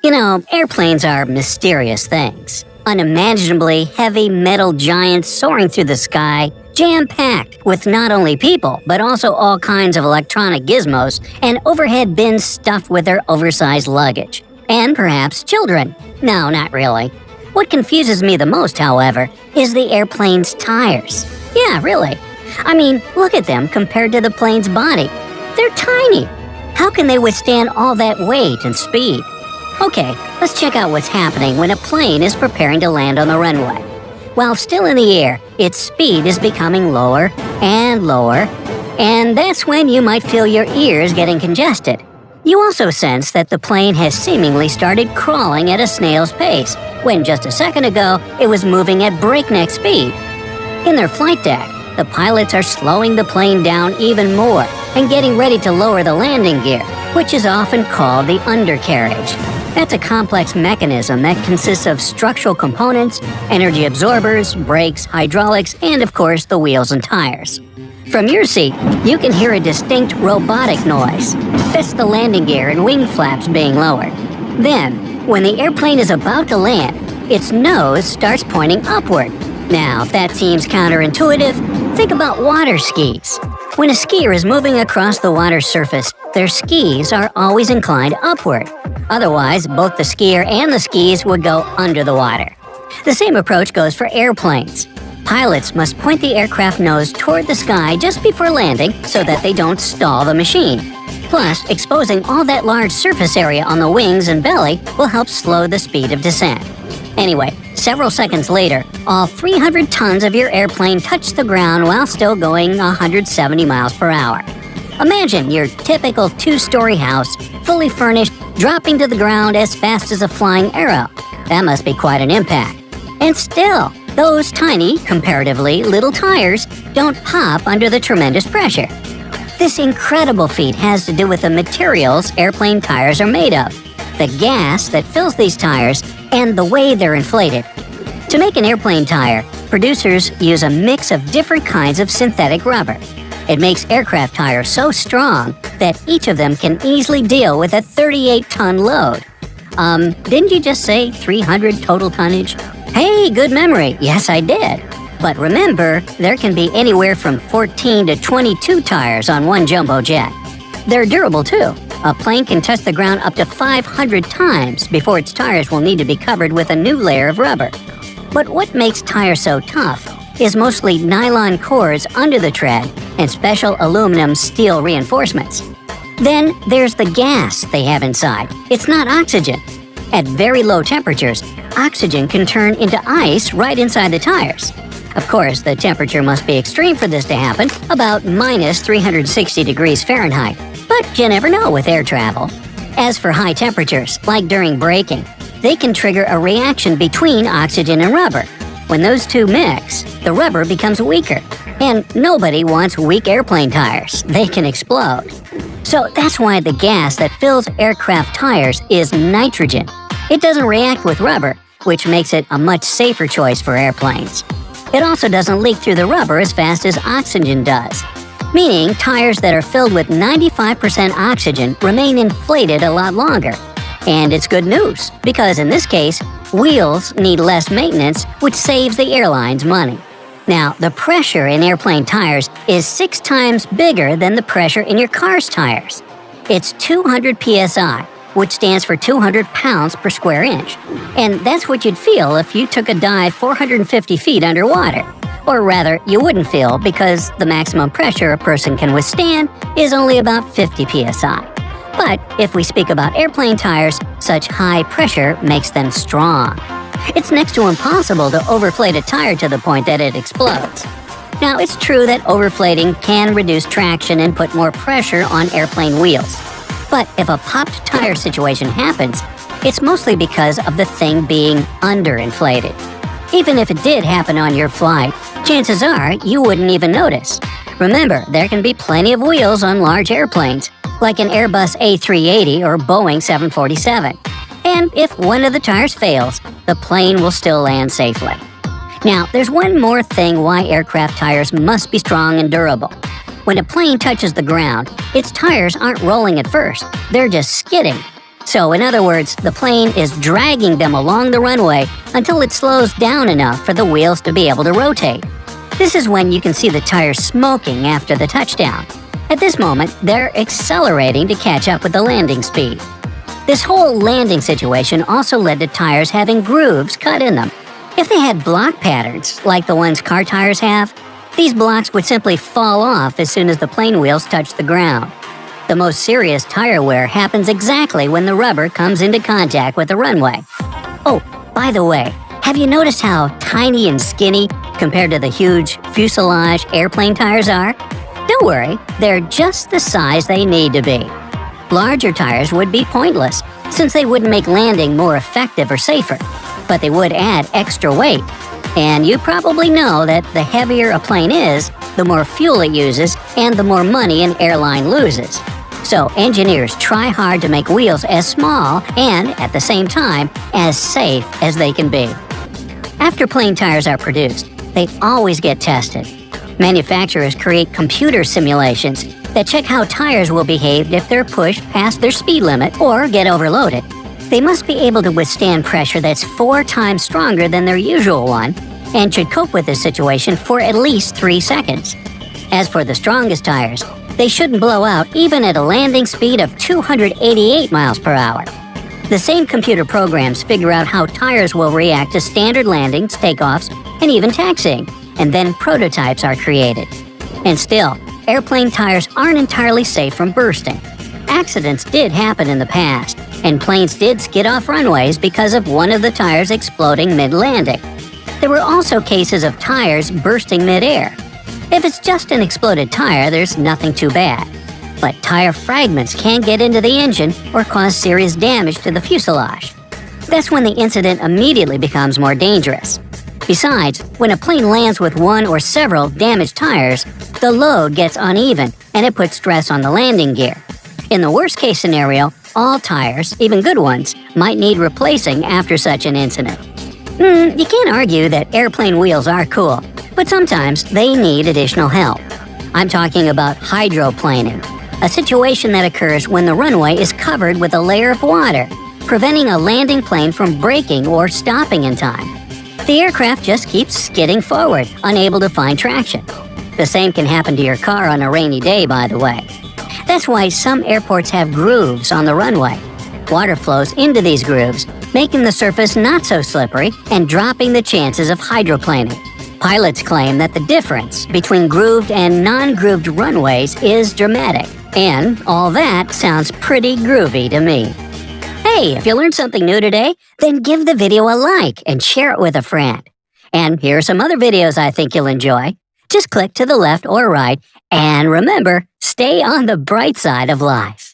You know, airplanes are mysterious things. Unimaginably heavy metal giants soaring through the sky, jam-packed with not only people, but also all kinds of electronic gizmos and overhead bins stuffed with their oversized luggage. And perhaps children. No, not really. What confuses me the most, however, is the airplane's tires. Yeah, really. I mean, look at them compared to the plane's body. They're tiny. How can they withstand all that weight and speed? Okay, let's check out what's happening when a plane is preparing to land on the runway. While still in the air, its speed is becoming lower and lower, and that's when you might feel your ears getting congested. You also sense that the plane has seemingly started crawling at a snail's pace, when just a second ago it was moving at breakneck speed. In their flight deck, the pilots are slowing the plane down even more and getting ready to lower the landing gear, which is often called the undercarriage. That's a complex mechanism that consists of structural components, energy absorbers, brakes, hydraulics, and of course the wheels and tires. From your seat, you can hear a distinct robotic noise. That's the landing gear and wing flaps being lowered. Then, when the airplane is about to land, its nose starts pointing upward. Now, if that seems counterintuitive, think about water skis. When a skier is moving across the water's surface, their skis are always inclined upward. Otherwise, both the skier and the skis would go under the water. The same approach goes for airplanes. Pilots must point the aircraft nose toward the sky just before landing so that they don't stall the machine. Plus, exposing all that large surface area on the wings and belly will help slow the speed of descent. Anyway, several seconds later, all 300 tons of your airplane touch the ground while still going 170 miles per hour. Imagine your typical two-story house, fully furnished, dropping to the ground as fast as a flying arrow. That must be quite an impact. And still, those tiny, comparatively little tires don't pop under the tremendous pressure. This incredible feat has to do with the materials airplane tires are made of, the gas that fills these tires, and the way they're inflated. To make an airplane tire, producers use a mix of different kinds of synthetic rubber. It makes aircraft tires so strong that each of them can easily deal with a 38-ton load. Didn't you just say 300 total tonnage? Hey, good memory. Yes, I did. But remember, there can be anywhere from 14 to 22 tires on one jumbo jet. They're durable, too. A plane can touch the ground up to 500 times before its tires will need to be covered with a new layer of rubber. But what makes tires so tough is mostly nylon cores under the tread and special aluminum steel reinforcements. Then there's the gas they have inside. It's not oxygen. At very low temperatures, oxygen can turn into ice right inside the tires. Of course, the temperature must be extreme for this to happen, about minus 360 degrees Fahrenheit. But you never know with air travel. As for high temperatures, like during braking, they can trigger a reaction between oxygen and rubber. When those two mix, the rubber becomes weaker. And nobody wants weak airplane tires. They can explode. So that's why the gas that fills aircraft tires is nitrogen. It doesn't react with rubber, which makes it a much safer choice for airplanes. It also doesn't leak through the rubber as fast as oxygen does, meaning tires that are filled with 95% oxygen remain inflated a lot longer. And it's good news, because in this case, wheels need less maintenance, which saves the airlines money. Now, the pressure in airplane tires is 6 times bigger than the pressure in your car's tires. It's 200 psi, which stands for 200 pounds per square inch. And that's what you'd feel if you took a dive 450 feet underwater. Or rather, you wouldn't feel because the maximum pressure a person can withstand is only about 50 psi. But if we speak about airplane tires, such high pressure makes them strong. It's next to impossible to overflate a tire to the point that it explodes. Now, it's true that overflating can reduce traction and put more pressure on airplane wheels. But if a popped tire situation happens, it's mostly because of the thing being underinflated. Even if it did happen on your flight, chances are you wouldn't even notice. Remember, there can be plenty of wheels on large airplanes, like an Airbus A380 or Boeing 747. And if one of the tires fails, the plane will still land safely. Now, there's one more thing why aircraft tires must be strong and durable. When a plane touches the ground, its tires aren't rolling at first, they're just skidding. So in other words, the plane is dragging them along the runway until it slows down enough for the wheels to be able to rotate. This is when you can see the tires smoking after the touchdown. At this moment, they're accelerating to catch up with the landing speed. This whole landing situation also led to tires having grooves cut in them. If they had block patterns, like the ones car tires have, these blocks would simply fall off as soon as the plane wheels touch the ground. The most serious tire wear happens exactly when the rubber comes into contact with the runway. Oh, by the way, have you noticed how tiny and skinny compared to the huge fuselage airplane tires are? Don't worry, they're just the size they need to be. Larger tires would be pointless, since they wouldn't make landing more effective or safer, but they would add extra weight. And you probably know that the heavier a plane is, the more fuel it uses and the more money an airline loses. So engineers try hard to make wheels as small and, at the same time, as safe as they can be. After plane tires are produced, they always get tested. Manufacturers create computer simulations that check how tires will behave if they're pushed past their speed limit or get overloaded. They must be able to withstand pressure that's 4 times stronger than their usual one and should cope with this situation for at least 3 seconds. As for the strongest tires, they shouldn't blow out even at a landing speed of 288 miles per hour. The same computer programs figure out how tires will react to standard landings, takeoffs, and even taxiing, and then prototypes are created. And still, airplane tires aren't entirely safe from bursting. Accidents did happen in the past, and planes did skid off runways because of one of the tires exploding mid-landing. There were also cases of tires bursting mid-air. If it's just an exploded tire, there's nothing too bad. But tire fragments can get into the engine or cause serious damage to the fuselage. That's when the incident immediately becomes more dangerous. Besides, when a plane lands with one or several damaged tires, the load gets uneven and it puts stress on the landing gear. In the worst-case scenario, all tires, even good ones, might need replacing after such an incident. You can't argue that airplane wheels are cool, but sometimes they need additional help. I'm talking about hydroplaning, a situation that occurs when the runway is covered with a layer of water, preventing a landing plane from braking or stopping in time. The aircraft just keeps skidding forward, unable to find traction. The same can happen to your car on a rainy day, by the way. That's why some airports have grooves on the runway. Water flows into these grooves, making the surface not so slippery and dropping the chances of hydroplaning. Pilots claim that the difference between grooved and non-grooved runways is dramatic, and all that sounds pretty groovy to me. Hey, if you learned something new today, then give the video a like and share it with a friend. And here are some other videos I think you'll enjoy. Just click to the left or right, and remember, stay on the bright side of life.